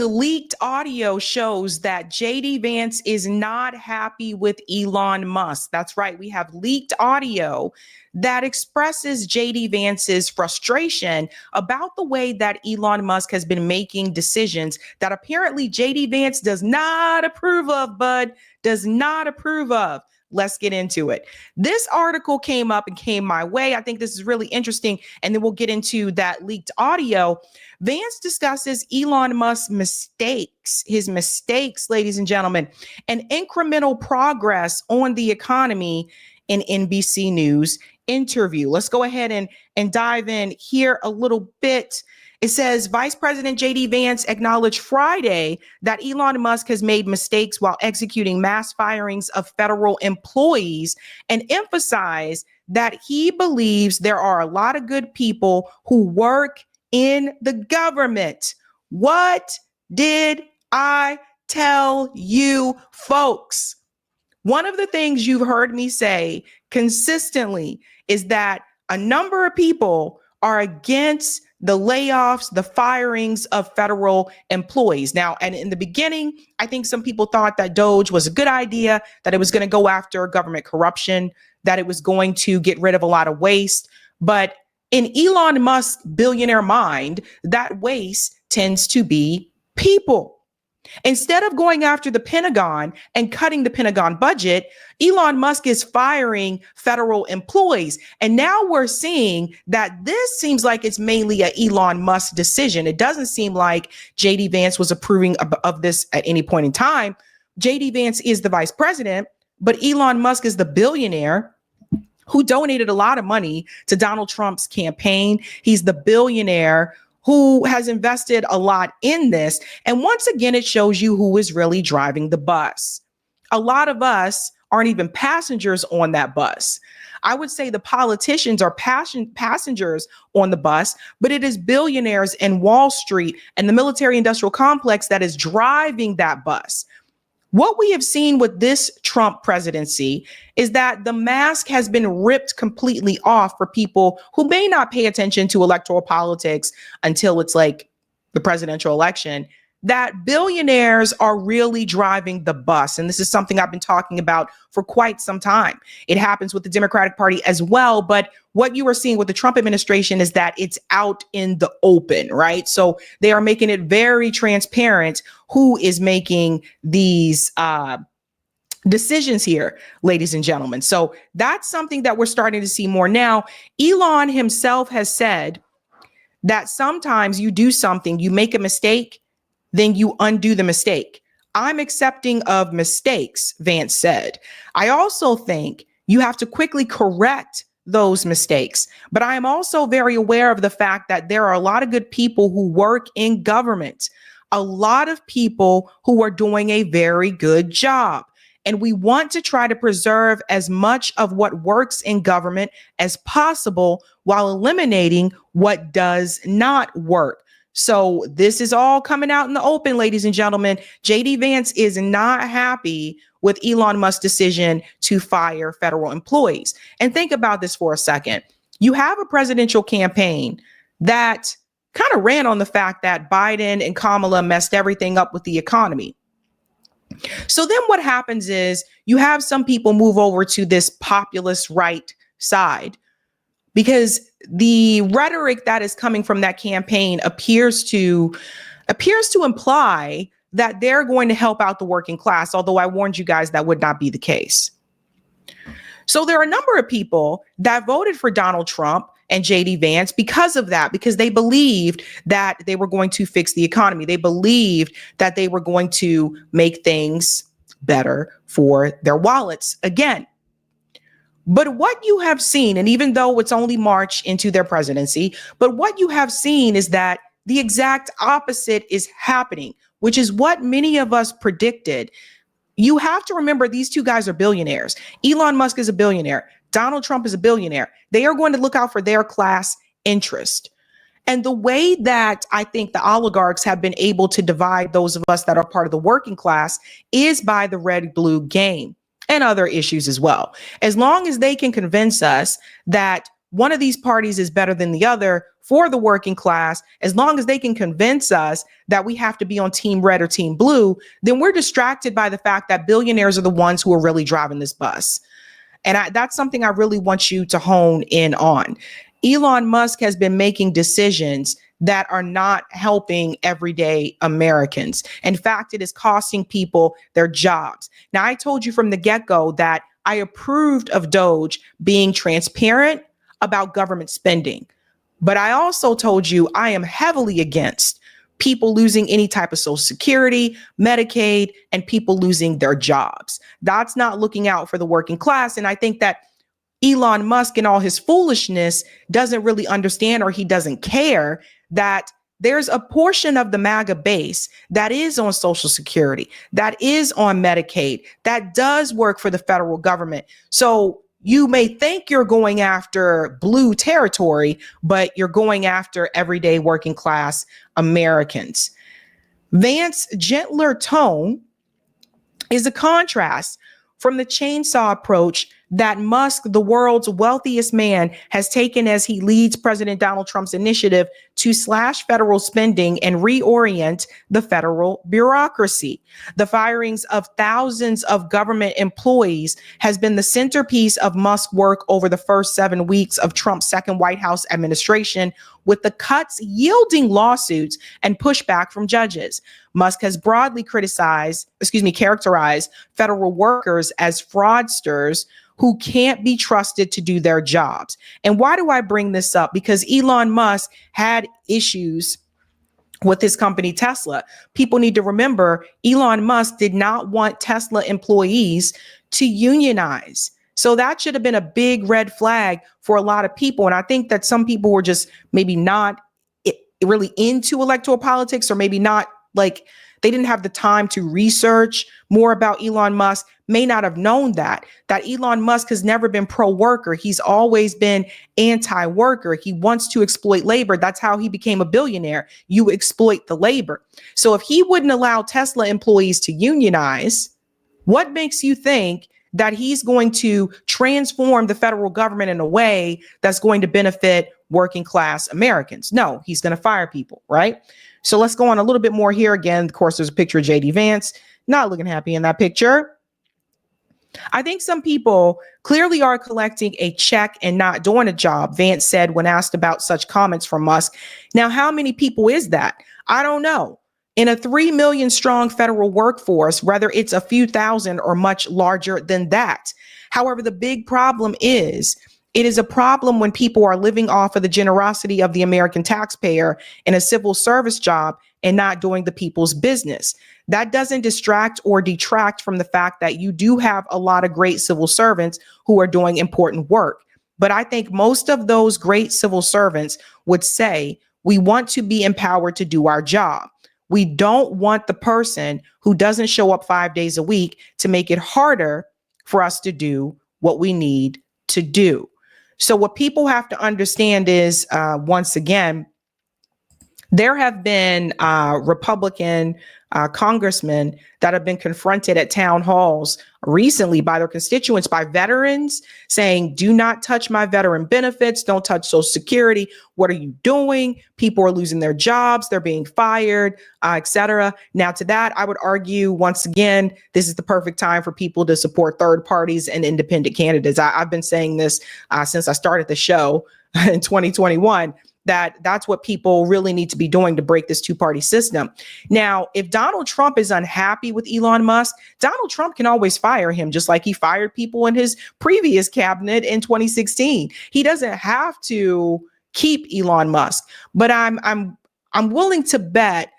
leaked audio shows that JD Vance is not happy with Elon Musk. That's right. We have leaked audio that expresses JD Vance's frustration about the way that Elon Musk has been making decisions that apparently JD Vance does not approve of, bud, does not approve of. Let's get into it. This article came up and came my way. I think this is really interesting. And then we'll get into that leaked audio. Vance discusses Elon Musk's mistakes, his mistakes, ladies and gentlemen, and incremental progress on the economy in NBC News interview. Let's go ahead and dive in here a little bit. It says Vice President JD Vance acknowledged Friday that Elon Musk has made mistakes while executing mass firings of federal employees and emphasized that he believes there are a lot of good people who work in the government. What did I tell you, folks? One of the things you've heard me say consistently is that a number of people are against the layoffs, the firings of federal employees. Now, and in the beginning, I think some people thought that Doge was a good idea, that it was going to go after government corruption, that it was going to get rid of a lot of waste. But in Elon Musk's billionaire mind, that waste tends to be people. Instead of going after the Pentagon and cutting the Pentagon budget, Elon Musk is firing federal employees. And now we're seeing that this seems like it's mainly an Elon Musk decision. It doesn't seem like JD Vance was approving of this at any point in time. JD Vance is the vice president, but Elon Musk is the billionaire who donated a lot of money to Donald Trump's campaign. He's the billionaire who has invested a lot in this. And once again, it shows you who is really driving the bus. A lot of us aren't even passengers on that bus. I would say the politicians are passengers on the bus, but it is billionaires and Wall Street and the military industrial complex that is driving that bus. What we have seen with this Trump presidency is that the mask has been ripped completely off for people who may not pay attention to electoral politics until it's like the presidential election, that billionaires are really driving the bus. And this is something I've been talking about for quite some time. It happens with the Democratic Party as well. But what you are seeing with the Trump administration is that it's out in the open, right? So they are making it very transparent who is making these decisions here, ladies and gentlemen. So that's something that we're starting to see more now. Elon himself has said that sometimes you do something, you make a mistake, then you undo the mistake. I'm accepting of mistakes, Vance said. I also think you have to quickly correct those mistakes. But I am also very aware of the fact that there are a lot of good people who work in government, a lot of people who are doing a very good job. And we want to try to preserve as much of what works in government as possible while eliminating what does not work. So this is all coming out in the open, ladies and gentlemen. JD Vance is not happy with Elon Musk's decision to fire federal employees. And think about this for a second. You have a presidential campaign that kind of ran on the fact that Biden and Kamala messed everything up with the economy. So then what happens is you have some people move over to this populist right side, because the rhetoric that is coming from that campaign appears to imply that they're going to help out the working class, although I warned you guys that would not be the case. So there are a number of people that voted for Donald Trump and JD Vance because of that, because they believed that they were going to fix the economy. They believed that they were going to make things better for their wallets again. But what you have seen, and even though it's only March into their presidency, but what you have seen is that the exact opposite is happening, which is what many of us predicted. You have to remember these two guys are billionaires. Elon Musk is a billionaire. Donald Trump is a billionaire. They are going to look out for their class interest. And the way that I think the oligarchs have been able to divide those of us that are part of the working class is by the red-blue game and other issues as well. As long as they can convince us that one of these parties is better than the other for the working class, as long as they can convince us that we have to be on team red or team blue, then we're distracted by the fact that billionaires are the ones who are really driving this bus. And that's something I really want you to hone in on. Elon Musk has been making decisions that are not helping everyday Americans. In fact, it is costing people their jobs. Now, I told you from the get-go that I approved of Doge being transparent about government spending. But I also told you I am heavily against people losing any type of Social Security, Medicaid, and people losing their jobs. That's not looking out for the working class. And I think that Elon Musk and all his foolishness doesn't really understand, or he doesn't care, that there's a portion of the MAGA base that is on Social Security, that is on Medicaid, that does work for the federal government. So you may think you're going after blue territory, but you're going after everyday working class Americans. Vance's gentler tone is a contrast from the chainsaw approach that Musk, the world's wealthiest man, has taken as he leads President Donald Trump's initiative to slash federal spending and reorient the federal bureaucracy. The firings of thousands of government employees has been the centerpiece of Musk's work over the first 7 weeks of Trump's second White House administration, with the cuts yielding lawsuits and pushback from judges. Musk has broadly characterized federal workers as fraudsters who can't be trusted to do their jobs. And why do I bring this up? Because Elon Musk had issues with his company Tesla. People need to remember Elon Musk did not want Tesla employees to unionize. So that should have been a big red flag for a lot of people. And I think that some people were just maybe not really into electoral politics, or maybe not, like, they didn't have the time to research more about Elon Musk, may not have known that Elon Musk has never been pro-worker. He's always been anti-worker. He wants to exploit labor. That's how he became a billionaire. You exploit the labor. So if he wouldn't allow Tesla employees to unionize, what makes you think that he's going to transform the federal government in a way that's going to benefit working class Americans? No, he's going to fire people, right? So let's go on a little bit more here. Again, of course, there's a picture of JD Vance, not looking happy in that picture. I think some people clearly are collecting a check and not doing a job, Vance said when asked about such comments from Musk. Now, how many people is that? I don't know. In a 3 million strong federal workforce, whether it's a few thousand or much larger than that. However, the big problem is, it is a problem when people are living off of the generosity of the American taxpayer in a civil service job and not doing the people's business. That doesn't distract or detract from the fact that you do have a lot of great civil servants who are doing important work. But I think most of those great civil servants would say, we want to be empowered to do our job. We don't want the person who doesn't show up 5 days a week to make it harder for us to do what we need to do. So what people have to understand is, once again, there have been Republican congressmen that have been confronted at town halls recently by their constituents, by veterans, saying, do not touch my veteran benefits. Don't touch Social Security. What are you doing? People are losing their jobs. They're being fired, etc. Now, to that, I would argue, once again, this is the perfect time for people to support third parties and independent candidates. I've been saying this since I started the show in 2021. That's what people really need to be doing to break this two-party system. Now, if Donald Trump is unhappy with Elon Musk, Donald Trump can always fire him, just like he fired people in his previous cabinet in 2016. He doesn't have to keep Elon Musk, but I'm willing to bet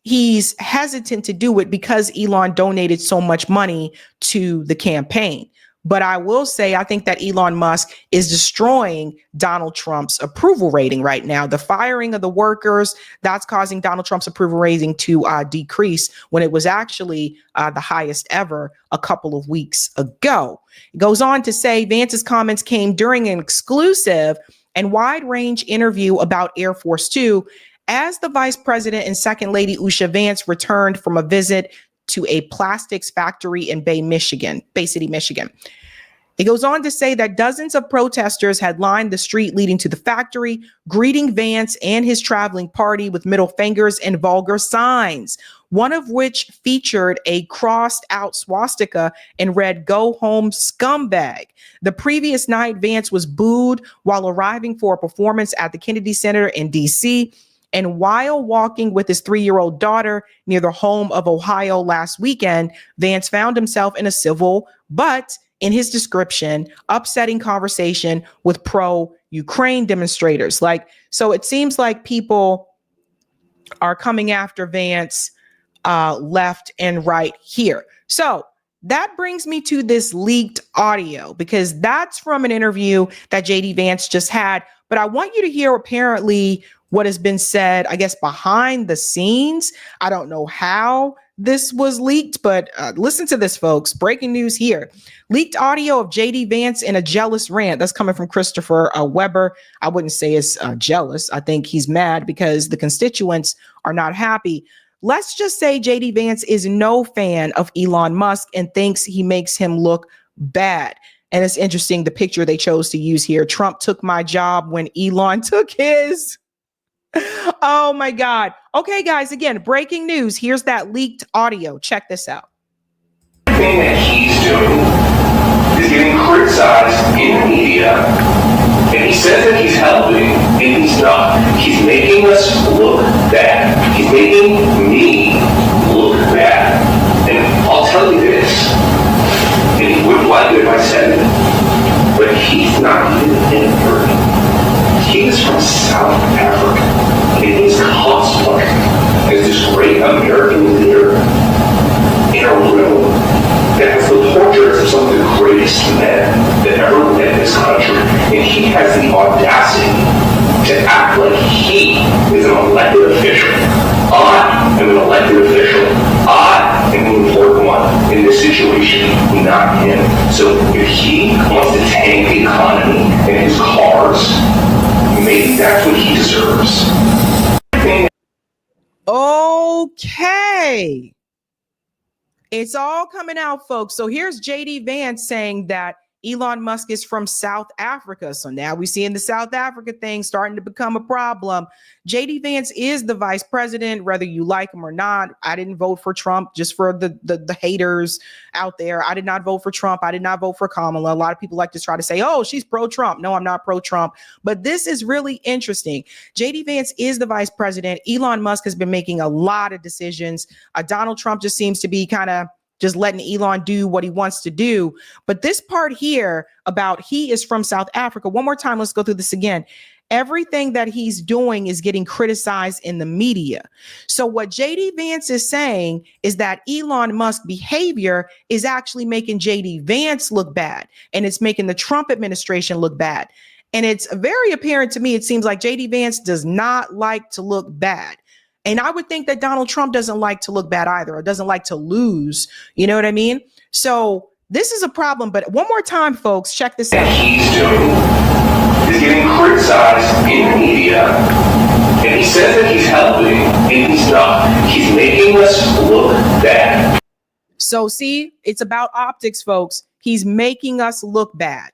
he's hesitant to do it because Elon donated so much money to the campaign. But I will say, I think that Elon Musk is destroying Donald Trump's approval rating right now. The firing of the workers, that's causing Donald Trump's approval rating to decrease when it was actually the highest ever a couple of weeks ago. It goes on to say Vance's comments came during an exclusive and wide range interview about Air Force Two as the vice president and second lady Usha Vance returned from a visit to a plastics factory in Bay City, Michigan. He goes on to say that dozens of protesters had lined the street leading to the factory, greeting Vance and his traveling party with middle fingers and vulgar signs, one of which featured a crossed out swastika and read, "Go home, scumbag." The previous night, Vance was booed while arriving for a performance at the Kennedy Center in D.C., and while walking with his 3-year-old daughter near the home of Ohio last weekend, Vance found himself in a civil, but in his description, upsetting conversation with pro-Ukraine demonstrators. So it seems like people are coming after Vance left and right here. So that brings me to this leaked audio, because that's from an interview that JD Vance just had. But I want you to hear apparently what has been said, I guess, behind the scenes. I don't know how this was leaked, but listen to this, folks. Breaking news here. Leaked audio of JD Vance in a jealous rant. That's coming from Christopher Weber. I wouldn't say it's jealous. I think he's mad because the constituents are not happy. Let's just say JD Vance is no fan of Elon Musk and thinks he makes him look bad. And it's interesting, the picture they chose to use here. Trump took my job when Elon took his. Oh my God. Okay, guys, again, breaking news. Here's that leaked audio. Check this out. The thing that he's doing is getting criticized in the media, and he says that he's helping, and he's not. He's making us look bad. He's making me look bad. And I'll tell you this, and he wouldn't like it if I said it, but he's not even an immigrant. He is from South Africa, and he's cosplaying as this great American leader in a room that has the portraits of some of the greatest men that ever lived in this country. And he has the audacity to act like he is an elected official. I am an elected official. I am the important one in this situation, not him. So if he wants to tank the economy and his cars, maybe that's what he deserves. Okay. It's all coming out, folks. So here's JD Vance saying that Elon Musk is from South Africa. So now we see in the South Africa thing starting to become a problem. JD Vance is the vice president, whether you like him or not. I didn't vote for Trump, just for the haters out there. I did not vote for Trump. I did not vote for Kamala. A lot of people like to try to say, oh, she's pro-Trump. No, I'm not pro-Trump. But this is really interesting. JD Vance is the vice president. Elon Musk has been making a lot of decisions. Donald Trump just seems to be kind of just letting Elon do what he wants to do. But this part here about he is from South Africa, one more time, let's go through this again. Everything that he's doing is getting criticized in the media. So what JD Vance is saying is that Elon Musk behavior is actually making JD Vance look bad, and it's making the Trump administration look bad. And it's very apparent to me, it seems like JD Vance does not like to look bad. And I would think that Donald Trump doesn't like to look bad either, or doesn't like to lose. You know what I mean? So this is a problem. But one more time, folks, check this out. He's doing is getting criticized in the media, and he says that he's helping, and he's not. He's making us look bad. So see, it's about optics, folks. He's making us look bad.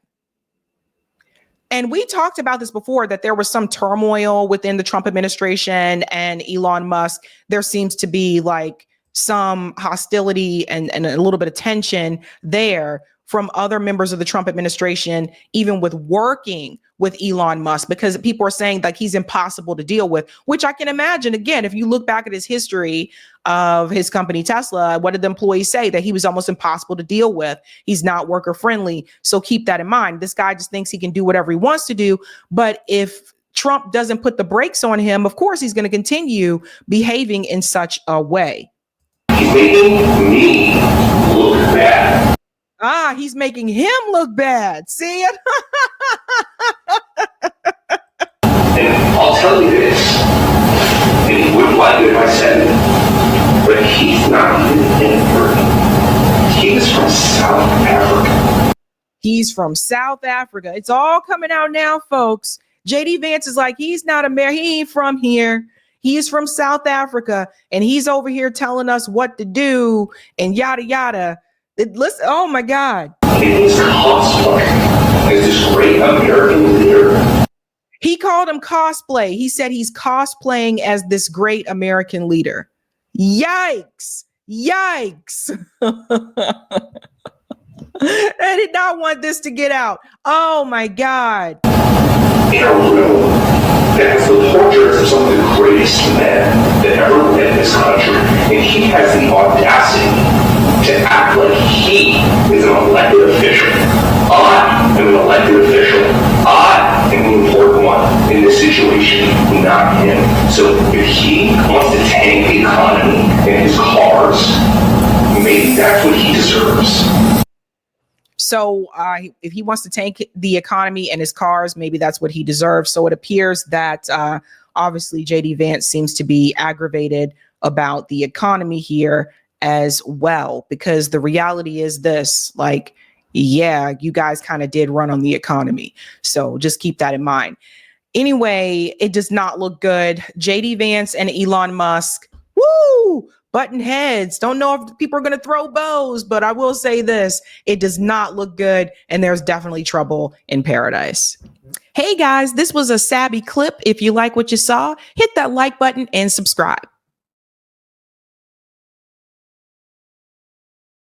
And we talked about this before, that there was some turmoil within the Trump administration and Elon Musk. There seems to be like some hostility and a little bit of tension there from other members of the Trump administration, even with working with Elon Musk, because people are saying like he's impossible to deal with, which I can imagine. Again, if you look back at his history of his company, Tesla, what did the employees say? That he was almost impossible to deal with. He's not worker friendly. So keep that in mind. This guy just thinks he can do whatever he wants to do. But if Trump doesn't put the brakes on him, of course, he's going to continue behaving in such a way. He's making me look bad. He's making him look bad. See it? And I'll tell you this, and he wouldn't like it if I said it, but he's not even an immigrant. He is from South Africa. He's from South Africa. It's all coming out now, folks. JD Vance is like, he's not American. He ain't from here. He's from South Africa, and he's over here telling us what to do and yada, yada. Listen, oh my God. and he's cosplaying as this great American leader. He called him cosplay. He said he's cosplaying as this great American leader. Yikes. Yikes. I did not want this to get out. Oh my God. In a room that has the portraits of some of the greatest men that ever lived in this country, and he has the audacity to act like he is an elected official. I am an elected official. I am the important one in this situation, not him. So if he wants to tank the economy and his cars, maybe that's what he deserves. So if he wants to tank the economy and his cars, maybe that's what he deserves. So it appears that obviously JD Vance seems to be aggravated about the economy here as well, because the reality is this, like, yeah, you guys kind of did run on the economy. So just keep that in mind. Anyway, it does not look good. JD Vance and Elon Musk, woo, button heads. Don't know if people are going to throw bows, but I will say this, it does not look good. And there's definitely trouble in paradise. Hey guys, this was a Sabby clip. If you like what you saw, hit that like button and subscribe.